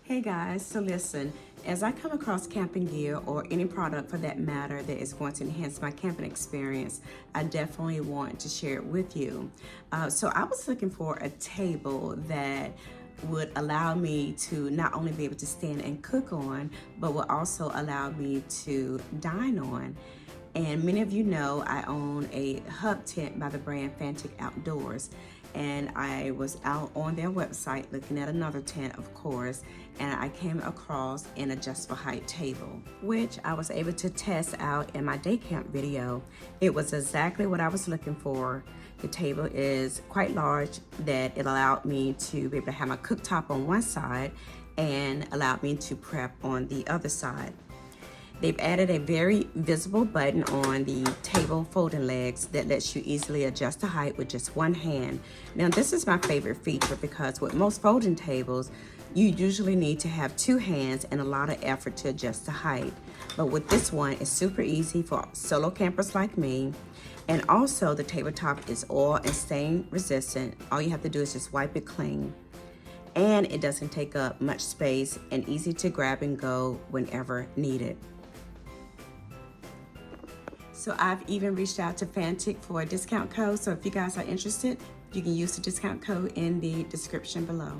Hey guys, so listen, as I come across camping gear or any product for that matter that is going to enhance my camping experience, I definitely want to share it with you. So I was looking for a table that would allow me to not only be able to stand and cook on, but will also allow me to dine on. And many of you know I own a hub tent by the brand Fanttik Outdoors. And I was out on their website looking at another tent, of course, and I came across an adjustable height table, which I was able to test out in my day camp video. It was exactly what I was looking for. The table is quite large that it allowed me to be able to have my cooktop on one side and allowed me to prep on the other side. They've added a very visible button on the table folding legs that lets you easily adjust the height with just one hand. Now this is my favorite feature because with most folding tables, you usually need to have two hands and a lot of effort to adjust the height. But with this one, it's super easy for solo campers like me. And also the tabletop is oil and stain resistant. All you have to do is just wipe it clean. And it doesn't take up much space and easy to grab and go whenever needed. So I've even reached out to Fanttik for a discount code. So if you guys are interested, you can use the discount code in the description below.